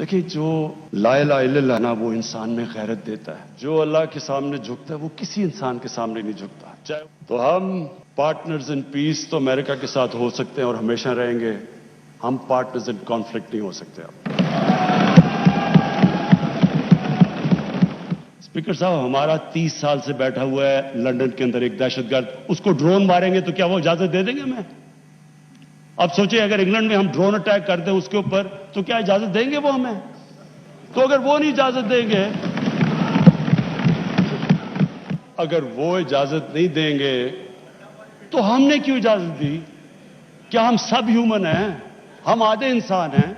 देखिए, जो ला इलाहा इल्लल्लाह ना वो इंसान में गैरत देता है। जो अल्लाह के सामने झुकता है वो किसी इंसान के सामने नहीं झुकता। चाहे तो हम पार्टनर्स इन पीस तो अमेरिका के साथ हो सकते हैं और हमेशा रहेंगे, हम पार्टनर्स इन कॉन्फ्लिक्ट नहीं हो सकते। अब स्पीकर साहब, हमारा 30 साल से बैठा हुआ है लंदन के अंदर एक दहशतगर्द, उसको ड्रोन मारेंगे तो क्या वो इजाजत दे देंगे हमें? अब सोचिए, अगर इंग्लैंड में हम ड्रोन अटैक कर दें उसके ऊपर तो क्या इजाजत देंगे वो हमें? तो अगर वो नहीं इजाजत देंगे, अगर वो इजाजत नहीं देंगे तो हमने क्यों इजाजत दी? क्या हम सब ह्यूमन हैं? हम आधे इंसान हैं?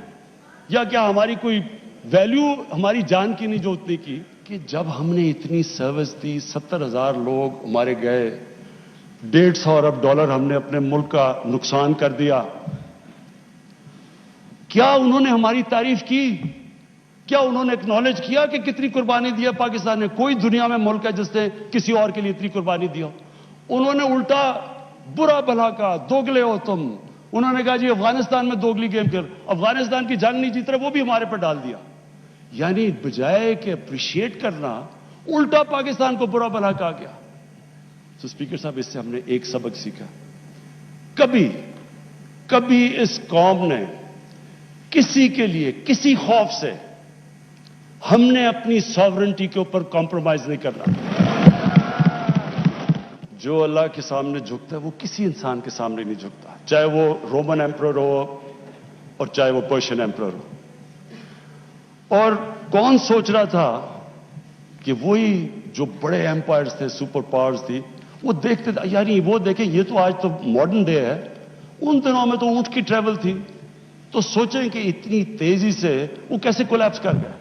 या क्या हमारी कोई वैल्यू हमारी जान की नहीं जो उतनी की? कि जब हमने इतनी सर्विस दी, 70,000 लोग हमारे गए, $150 अरब हमने अपने मुल्क का नुकसान कर दिया, क्या उन्होंने हमारी तारीफ की? क्या उन्होंने एक्नॉलेज किया कि कितनी कुर्बानी दी है पाकिस्तान ने? कोई दुनिया में मुल्क है जिसने किसी और के लिए इतनी कुर्बानी दी हो? उन्होंने उल्टा बुरा भला कहा, दोगले हो तुम। उन्होंने कहा जी अफगानिस्तान में दोगली गेम कर, अफगानिस्तान की जंग नहीं जीत रहे, वो भी हमारे पर डाल दिया। यानी बजाय कि अप्रिशिएट करना, उल्टा पाकिस्तान को बुरा भला कहा गया। तो स्पीकर साहब, इससे हमने एक सबक सीखा, कभी इस कौम ने किसी के लिए किसी खौफ से हमने अपनी सॉवरेंटी के ऊपर कॉम्प्रोमाइज नहीं करना। जो अल्लाह के सामने झुकता है वो किसी इंसान के सामने नहीं झुकता, चाहे वो रोमन एम्परर हो और चाहे वो पर्शियन एम्परर हो। और कौन सोच रहा था कि वही जो बड़े एम्पायर्स थे, सुपर पावर्स थी, वो देखते थे यार वो देखें, ये तो आज तो मॉडर्न डे है, उन दिनों में तो ऊंट की ट्रेवल थी। तो सोचें कि इतनी तेजी से वो कैसे कोलैप्स कर गया।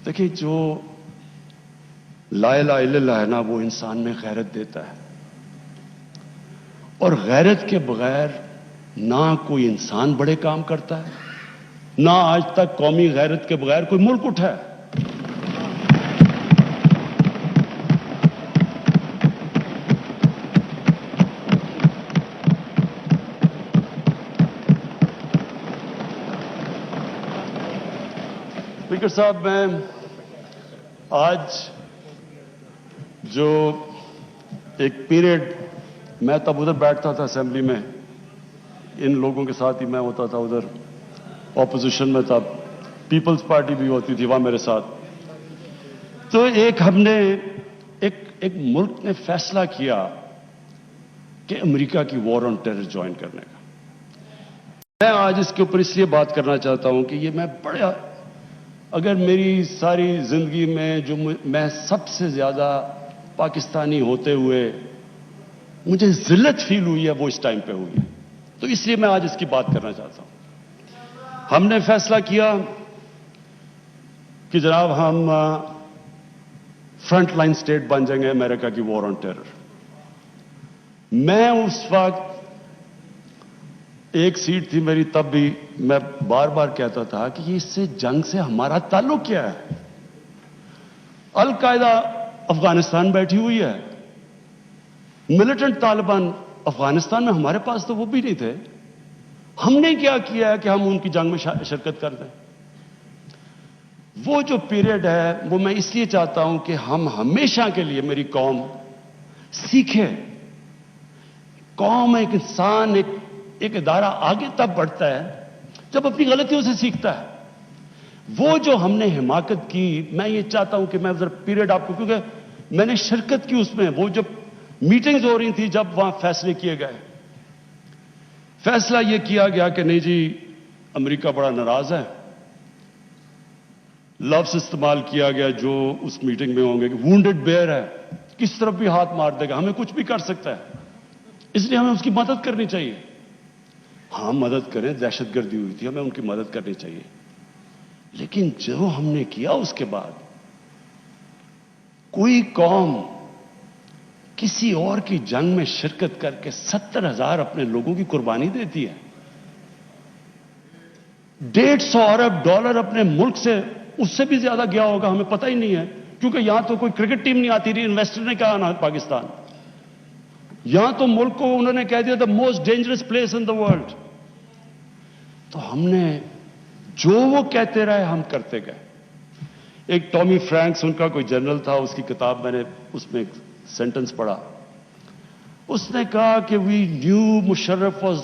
देखिए, जो ला इलाहा इल्लल्लाह है ना वो इंसान में गैरत देता है, और गैरत के बगैर ना कोई इंसान बड़े काम करता है, ना आज तक कौमी गैरत के बगैर कोई मुल्क उठा है। स्पीकर साहब, मैं आज जो एक पीरियड मैं तब उधर बैठता था असेंबली में, इन लोगों के साथ ही मैं होता था, उधर ऑपोजिशन में था, पीपल्स पार्टी भी होती थी वहां मेरे साथ। तो एक मुल्क ने फैसला किया कि अमेरिका की वॉर ऑन टेरर ज्वाइन करने का। मैं आज इसके ऊपर इसलिए बात करना चाहता हूं कि ये मैं बड़ा, अगर मेरी सारी जिंदगी में जो मैं सबसे ज्यादा पाकिस्तानी होते हुए मुझे जिल्लत फील हुई है वो इस टाइम पे हुई है, तो इसलिए मैं आज इसकी बात करना चाहता हूं। हमने फैसला किया कि जनाब हम फ्रंट लाइन स्टेट बन जाएंगे अमेरिका की वॉर ऑन टेरर। मैं उस वक्त, एक सीट थी मेरी तब भी, मैं बार बार कहता था कि इससे जंग से हमारा ताल्लुक क्या है? अल कायदा अफगानिस्तान बैठी हुई है, मिलिटेंट तालिबान अफगानिस्तान में, हमारे पास तो वो भी नहीं थे। हमने क्या किया है कि हम उनकी जंग में शिरकत कर दें? वो जो पीरियड है वो मैं इसलिए चाहता हूं कि हम हमेशा के लिए, मेरी कौम सीखे। कौम, एक इंसान, एक इदारा आगे तब बढ़ता है जब अपनी गलतियों से सीखता है। वो जो हमने हिमाकत की, मैं ये चाहता हूं कि मैं जरा पीरियड आपको, क्योंकि मैंने शिरकत की उसमें, वो जब मीटिंग्स हो रही थी, जब वहां फैसले किए गए, फैसला यह किया गया कि नहीं जी अमेरिका बड़ा नाराज है। लफ्ज इस्तेमाल किया गया जो उस मीटिंग में होंगे कि वुंडेड बेयर है, किस तरफ भी हाथ मार देगा, हमें कुछ भी कर सकता है, इसलिए हमें उसकी मदद करनी चाहिए। हाँ, मदद करें, दहशतगर्दी हुई थी, हमें उनकी मदद करनी चाहिए। लेकिन जो हमने किया उसके बाद, कोई कौम किसी और की जंग में शिरकत करके 70,000 अपने लोगों की कुर्बानी देती है, $150 अरब अपने मुल्क से, उससे भी ज्यादा गया होगा, हमें पता ही नहीं है, क्योंकि यहां तो कोई क्रिकेट टीम नहीं आती रही, इन्वेस्टर ने कहा ना पाकिस्तान, यहां तो मुल्क को उन्होंने कह दिया the most dangerous place in the world. तो हमने जो वो कहते रहे हम करते गए। एक टॉमी फ्रैंक्स उनका कोई जनरल था, उसकी किताब मैंने उसमें एक सेंटेंस पढ़ा। उसने कहा कि we knew Musharraf was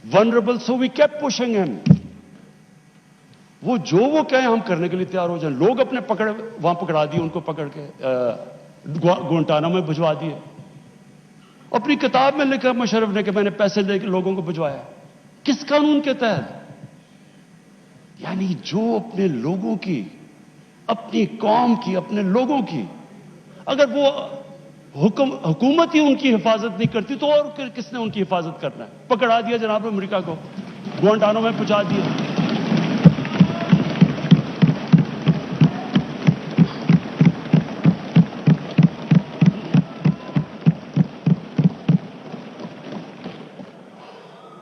vulnerable so we kept pushing him. वो जो वो कहे हम करने के लिए तैयार हो जाए। लोग अपने वहां पकड़ा दिए, उनको पकड़ के गुआंटानामो में भिजवा दिए। अपनी किताब में लिखा मुशर्रफ ने कि मैंने पैसे लेकर लोगों को भिजवाया। किस कानून के तहत? यानी जो अपने लोगों की, अपनी कौम की, अपने लोगों की, अगर वो हुकूमत ही उनकी हिफाजत नहीं करती तो और किसने उनकी हिफाजत करना है? पकड़ा दिया जनाब अमेरिका को, गुआंटानामो में पहुंचा दिया।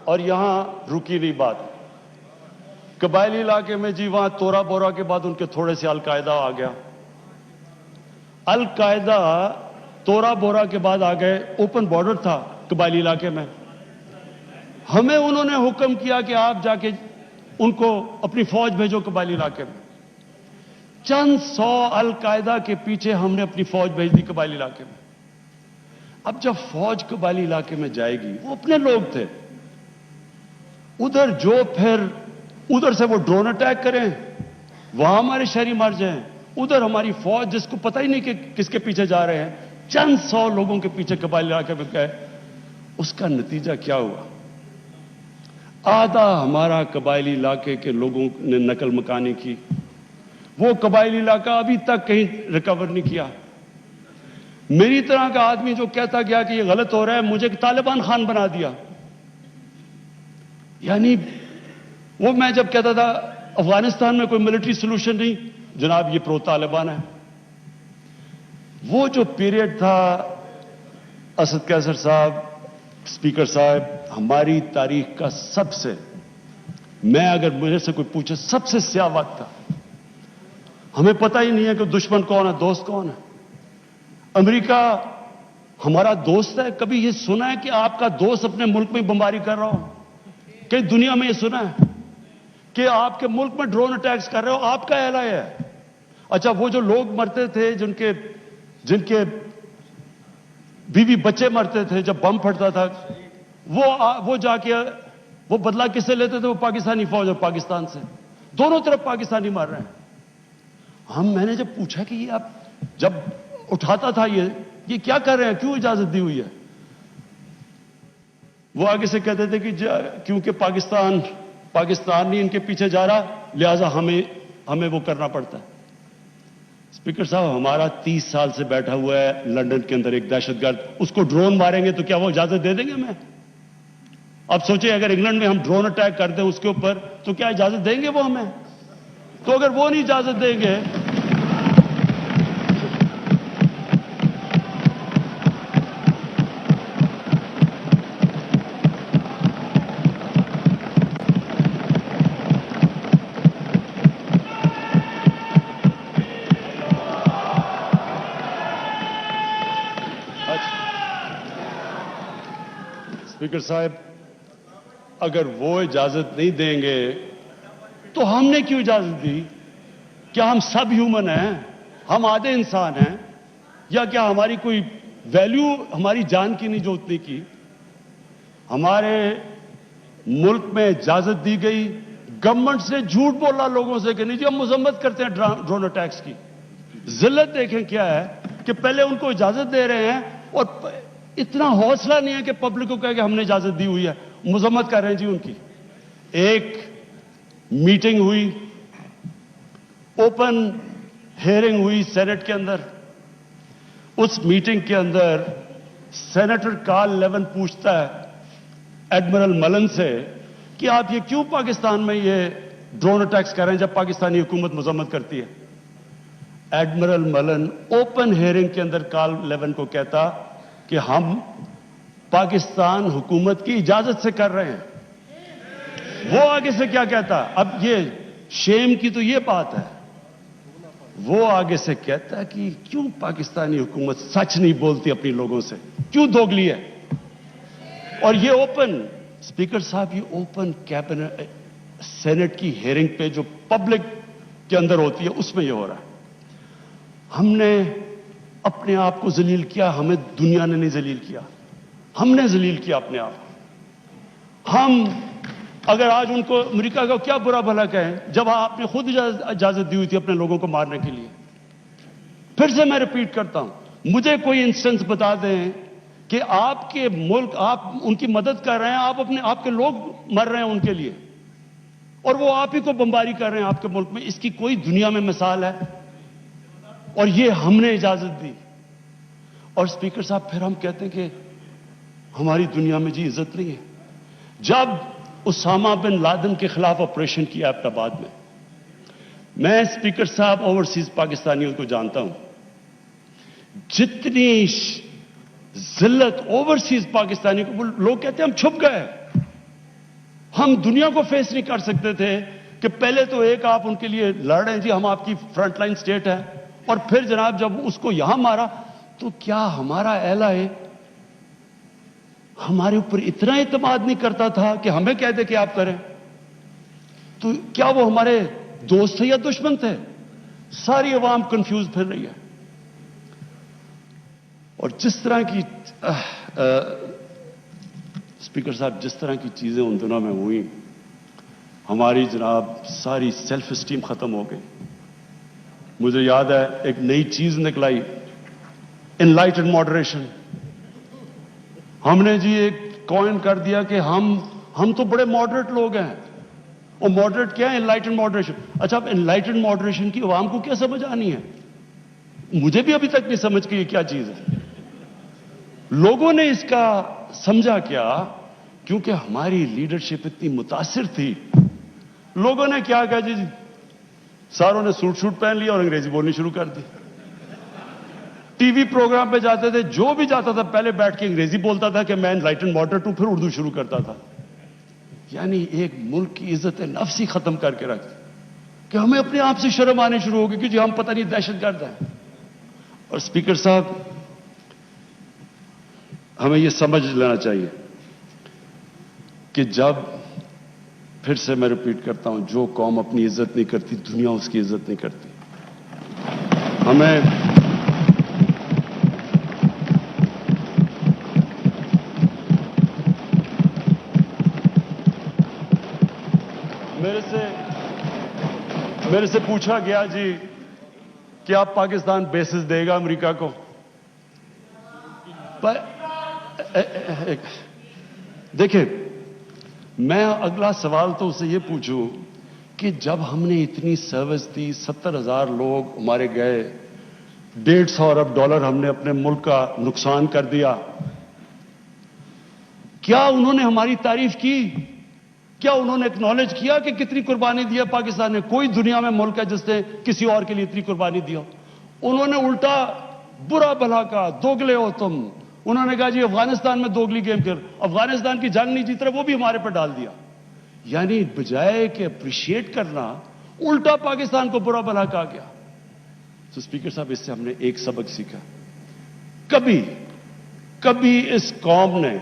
और यहां रुकी नहीं बात। कबायली इलाके में जी वहां तोरा बोरा के बाद उनके थोड़े से अलकायदा आ गया। अलकायदा तोरा बोरा के बाद आ गए। ओपन बॉर्डर था कबायली इलाके में। हमें उन्होंने हुक्म किया कि आप जाके उनको अपनी फौज भेजो कबायली इलाके में। चंद 100 अलकायदा के पीछे हमने अपनी फौज भेज दी कबायली इलाके में। अब जब फौज कबायली इलाके में जाएगी, वो अपने लोग थे उधर, जो फिर उधर से वो ड्रोन अटैक करें, वहां हमारे शहरी मर जाएं, उधर हमारी फौज जिसको पता ही नहीं कि किसके पीछे जा रहे हैं, चंद 100 लोगों के पीछे कबायली इलाके में गए। उसका नतीजा क्या हुआ? आधा हमारा कबायली इलाके के लोगों ने नकल मकानी की। वो कबायली इलाका अभी तक कहीं रिकवर नहीं किया। मेरी तरह का आदमी जो कहता गया कि ये गलत हो रहा है, मुझे तालिबान खान बना दिया। यानी वो मैं जब कहता था अफगानिस्तान में कोई मिलिट्री सोल्यूशन नहीं, जनाब ये प्रो तालिबान है। वो जो पीरियड था, असद कैसर साहब, स्पीकर साहब, हमारी तारीख का सबसे, मैं अगर मुझे से कोई पूछे, सबसे स्याह वक्त था। हमें पता ही नहीं है कि दुश्मन कौन है, दोस्त कौन है। अमेरिका हमारा दोस्त है? कभी ये सुना है कि आपका दोस्त अपने मुल्क में बमबारी कर रहा हो? कई दुनिया में ये सुना है कि आपके मुल्क में ड्रोन अटैक्स कर रहे हो? आपका एलाय है। अच्छा, वो जो लोग मरते थे, जिनके बीवी बच्चे मरते थे जब बम फटता था, वो जाके वो बदला किससे लेते थे? वो पाकिस्तानी फौज और पाकिस्तान से। दोनों तरफ पाकिस्तानी मार रहे हैं। मैंने जब पूछा कि ये आप जब उठाता था ये क्या कर रहे हैं, क्यों इजाजत दी हुई है? वो आगे से कहते थे कि क्योंकि पाकिस्तान नहीं इनके पीछे जा रहा, लिहाजा हमें वो करना पड़ता है। स्पीकर साहब, हमारा 30 साल से बैठा हुआ है लंदन के अंदर एक दहशतगर्द, उसको ड्रोन मारेंगे तो क्या वो इजाजत दे देंगे हमें? अब सोचिए, अगर इंग्लैंड में हम ड्रोन अटैक कर दें उसके ऊपर, तो क्या इजाजत देंगे वो हमें? तो अगर वो नहीं इजाजत देंगे, स्पीकर साहब, अगर वो इजाजत नहीं देंगे तो हमने क्यों इजाजत दी? क्या हम सब ह्यूमन हैं? हम आधे इंसान हैं? या क्या हमारी कोई वैल्यू हमारी जान की नहीं जो उतनी की? हमारे मुल्क में इजाजत दी गई, गवर्नमेंट से झूठ बोला लोगों से कि नहीं जी हम मजम्मत करते हैं ड्रोन अटैक्स की। जिल्लत देखें क्या है कि पहले उनको इजाजत दे रहे हैं और इतना हौसला नहीं है कि पब्लिक को कहे कि हमने इजाजत दी हुई है, मजम्मत कर रहे हैं जी उनकी। एक मीटिंग हुई, ओपन हियरिंग हुई सेनेट के अंदर। उस मीटिंग के अंदर सेनेटर कार्ल लेवन पूछता है एडमिरल मलन से कि आप ये क्यों पाकिस्तान में ये ड्रोन अटैक्स कर रहे हैं जब पाकिस्तानी हुकूमत मजम्मत करती है? एडमिरल मलन ओपन हियरिंग के अंदर कार्ल लेवन को कहता कि हम पाकिस्तान हुकूमत की इजाजत से कर रहे हैं। वो आगे से क्या कहता? अब ये शेम की तो ये बात है। वो आगे से कहता है कि क्यों पाकिस्तानी हुकूमत सच नहीं बोलती अपनी लोगों से, क्यों दोगली है? और ये ओपन, स्पीकर साहब, ये ओपन कैबिनेट سینٹ کی ہیئرنگ پہ جو پبلک کے اندر ہوتی ہے اس میں یہ ہو رہا ہے. ہم نے اپنے آپ کو ذلیل کیا, ہمیں دنیا نے نہیں ذلیل کیا, ہم نے ذلیل کیا اپنے آپ کو. ہم اگر آج ان کو امریکہ کا کیا برا بھلا کہیں جب آپ نے خود اجازت دی ہوئی تھی اپنے لوگوں کو مارنے کے لیے. پھر سے میں ریپیٹ کرتا ہوں, مجھے کوئی انسٹنس بتا دیں کہ آپ کے ملک, آپ ان کی مدد کر رہے ہیں, آپ کے لوگ مر رہے ہیں ان کے لیے, اور وہ آپ ہی کو بمباری کر رہے ہیں آپ کے ملک میں. اس کی کوئی دنیا میں مثال ہے؟ اور یہ ہم نے اجازت دی. اور اسپیکر صاحب پھر ہم کہتے ہیں کہ ہماری دنیا میں جی عزت نہیں ہے. جب اسامہ بن لادن کے خلاف آپریشن کیا ایبٹ آباد میں اسپیکر صاحب اوورسیز پاکستانیوں کو جانتا ہوں, جتنی ذلت اوورسیز پاکستانی کو, لوگ کہتے ہیں ہم چھپ گئے, ہم دنیا کو فیس نہیں کر سکتے تھے کہ پہلے تو ایک آپ ان کے لیے لڑ رہے ہیں جی ہم آپ کی فرنٹ لائن سٹیٹ ہے, اور پھر جناب جب اس کو یہاں مارا تو کیا ہمارا اہل ہے ہمارے اوپر اتنا اعتماد نہیں کرتا تھا کہ ہمیں کہہ دے کہ آپ کریں؟ تو کیا وہ ہمارے دوست تھے یا دشمن تھے؟ ساری عوام کنفیوز پھر رہی ہے. اور جس طرح کی اسپیکر صاحب جس طرح کی چیزیں ان دنوں میں ہوئی, ہماری جناب ساری سیلف اسٹیم ختم ہو گئی. مجھے یاد ہے ایک نئی چیز نکلائی, انلائٹنڈ ماڈریشن. ہم نے جی ایک کوئن کر دیا کہ ہم تو بڑے ماڈریٹ لوگ ہیں. اور ماڈریٹ کیا ہے؟ Enlightened moderation. اچھا, اب انلائٹنڈ ماڈریشن کی عوام کو کیا سمجھ آنی ہے؟ مجھے بھی ابھی تک نہیں سمجھ کہ یہ کیا چیز ہے. لوگوں نے اس کا سمجھا کیا؟ کیونکہ ہماری لیڈرشپ اتنی متاثر تھی. لوگوں نے کیا کہا جی ساروں نے سوٹ پہن لیا اور انگریزی بولنی شروع کر دی. ٹی وی پروگرام پہ جاتے تھے, جو بھی جاتا تھا پہلے بیٹھ کے انگریزی بولتا تھا کہ میں انلائٹنڈ ماڈریٹ ہوں, پھر اردو شروع کرتا تھا. یعنی ایک ملک کی عزت نفس ہی ختم کر کے رکھ کہ ہمیں اپنے آپ سے شرم آنے شروع ہو گئی کہ جی ہم پتہ نہیں دہشت گرد ہیں. اور اسپیکر صاحب ہمیں یہ سمجھ لینا چاہیے کہ جب, پھر سے میں ریپیٹ کرتا ہوں, جو قوم اپنی عزت نہیں کرتی دنیا اس کی عزت نہیں کرتی. ہمیں میرے سے پوچھا گیا جی کہ آپ پاکستان بیسز دے گا امریکہ کو؟ دیکھیں, میں اگلا سوال تو اسے یہ پوچھوں کہ جب ہم نے اتنی سروس دی, 70,000 لوگ ہمارے گئے, $150 ارب ہم نے اپنے ملک کا نقصان کر دیا, کیا انہوں نے ہماری تعریف کی؟ کیا انہوں نے ایکنالج کیا کہ کتنی قربانی دیا پاکستان نے؟ کوئی دنیا میں ملک ہے جس نے کسی اور کے لیے اتنی قربانی دیا؟ انہوں نے الٹا برا بھلا کہا, دوگلے ہو تم. انہوں نے کہا جی افغانستان میں دوگلی گیم کر, افغانستان کی جنگ نہیں جیت رہے, وہ بھی ہمارے پر ڈال دیا. یعنی بجائے کہ اپریشیٹ کرنا, الٹا پاکستان کو برا بھلا کہا گیا. تو اسپیکر صاحب اس سے ہم نے ایک سبق سیکھا, کبھی اس قوم نے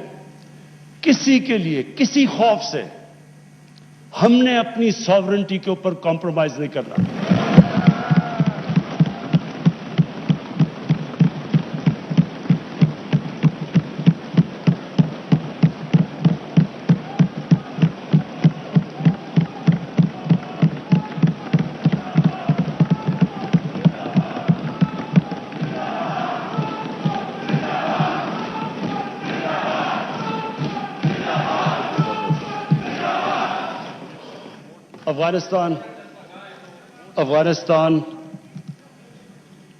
کسی کے لیے کسی خوف سے ہم نے اپنی ساورنٹی کے اوپر کمپرومائز نہیں کرنا. افغانستان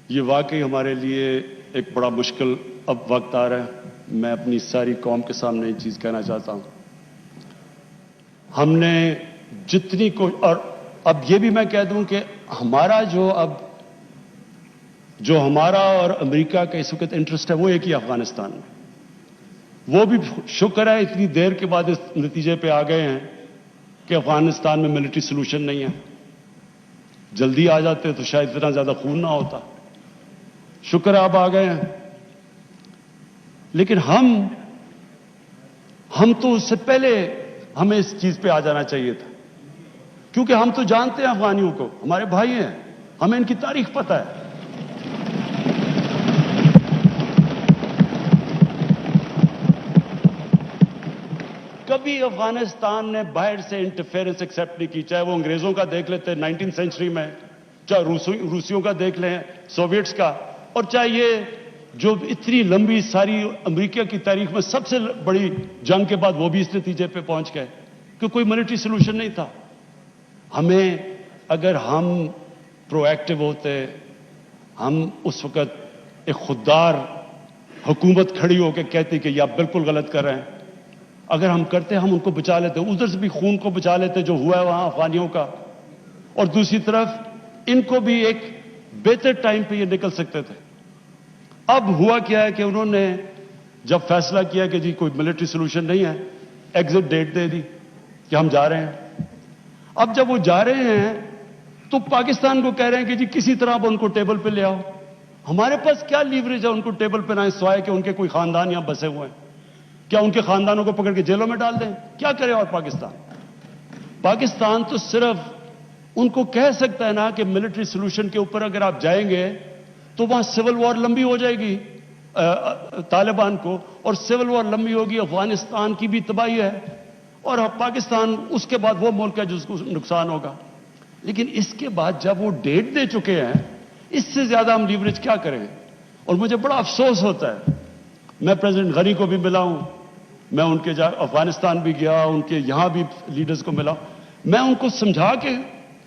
یہ واقعی ہمارے لیے ایک بڑا مشکل اب وقت آ رہا ہے. میں اپنی ساری قوم کے سامنے یہ چیز کہنا چاہتا ہوں, ہم نے جتنی اور اب یہ بھی میں کہہ دوں کہ ہمارا جو ہمارا اور امریکہ کا اس وقت انٹرسٹ ہے وہ ایک ہی افغانستان میں. وہ بھی شکر ہے اتنی دیر کے بعد اس نتیجے پہ آ گئے ہیں کہ افغانستان میں ملٹری سولوشن نہیں ہے. جلدی آ جاتے تو شاید اتنا زیادہ خون نہ ہوتا. شکر ہے آپ آ گئے ہیں. لیکن ہم تو اس سے پہلے ہمیں اس چیز پہ آ جانا چاہیے تھا. کیونکہ ہم تو جانتے ہیں افغانیوں کو، ہمارے بھائی ہیں، ہمیں ان کی تاریخ پتہ ہے. کبھی افغانستان نے باہر سے انٹرفیئرنس ایکسیپٹ نہیں کی، چاہے وہ انگریزوں کا دیکھ لیتے 19 سینچری میں، چاہے روسیوں کا دیکھ لیں، سوویٹس کا، اور چاہے یہ جو اتنی لمبی ساری امریکہ کی تاریخ میں سب سے بڑی جنگ کے بعد وہ بھی اس نتیجے پہ پہنچ گئے کہ کوئی ملٹری سولوشن نہیں تھا. ہمیں اگر ہم پرو ایکٹیو ہوتے، ہم اس وقت ایک خوددار حکومت کھڑی ہو کے کہتی کہ یہ آپ بالکل غلط کر رہے ہیں، اگر ہم کرتے ہم ان کو بچا لیتے، ادھر سے بھی خون کو بچا لیتے جو ہوا ہے وہاں افغانیوں کا، اور دوسری طرف ان کو بھی ایک بہتر ٹائم پہ یہ نکل سکتے تھے. اب ہوا کیا ہے کہ انہوں نے جب فیصلہ کیا کہ جی کوئی ملٹری سولوشن نہیں ہے، ایگزٹ ڈیٹ دے دی کہ ہم جا رہے ہیں. اب جب وہ جا رہے ہیں تو پاکستان کو کہہ رہے ہیں کہ جی کسی طرح اب ان کو ٹیبل پہ لے آؤ. ہمارے پاس کیا لیوریج ہے ان کو ٹیبل پہ نہ سوائے کہ ان کے کوئی خاندان یہاں بسے ہوئے ہیں؟ کیا ان کے خاندانوں کو پکڑ کے جیلوں میں ڈال دیں؟ کیا کرے؟ اور پاکستان تو صرف ان کو کہہ سکتا ہے نا کہ ملٹری سولوشن کے اوپر اگر آپ جائیں گے تو وہاں سول وار لمبی ہو جائے گی طالبان کو، اور سول وار لمبی ہوگی، افغانستان کی بھی تباہی ہے، اور پاکستان اس کے بعد وہ ملک ہے جس کو نقصان ہوگا. لیکن اس کے بعد جب وہ ڈیٹ دے چکے ہیں، اس سے زیادہ ہم لیوریج کیا کریں؟ اور مجھے بڑا افسوس ہوتا ہے. میں پریزیڈنٹ غنی کو بھی ملا ہوں، میں ان کے افغانستان بھی گیا، ان کے یہاں بھی لیڈرز کو ملا. میں ان کو سمجھا کے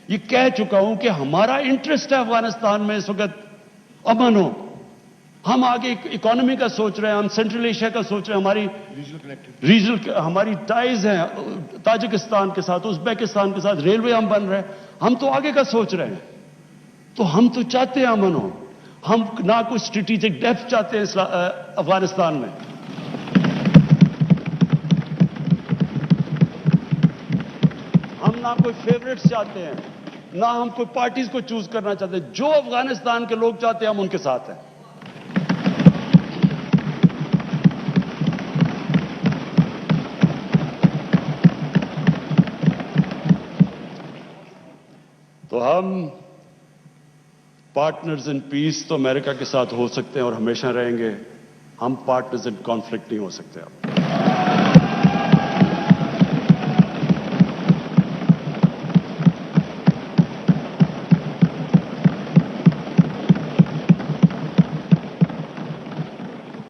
یہ کہہ چکا ہوں کہ ہمارا انٹرسٹ ہے افغانستان میں اس وقت امن ہو. ہم آگے اکانومی کا سوچ رہے ہیں، ہم سینٹرل ایشیا کا سوچ رہے ہیں، ہماری ریجنل ہماری ٹائز ہیں تاجکستان کے ساتھ، ازبیکستان کے ساتھ، ریلوے ہم بن رہے ہیں، ہم تو آگے کا سوچ رہے ہیں. تو ہم تو چاہتے ہیں امن ہو، ہم نہ کوئی اسٹریٹجک ڈیپتھ چاہتے ہیں افغانستان میں. ہم نہ کوئی فیوریٹس چاہتے ہیں، نہ ہم کوئی پارٹیز کو چوز کرنا چاہتے ہیں. جو افغانستان کے لوگ چاہتے ہیں ہم ان کے ساتھ ہیں. تو ہم پارٹنرز ان پیس تو امریکہ کے ساتھ ہو سکتے ہیں اور ہمیشہ رہیں گے، ہم پارٹنرز ان کانفلکٹ نہیں ہو سکتے.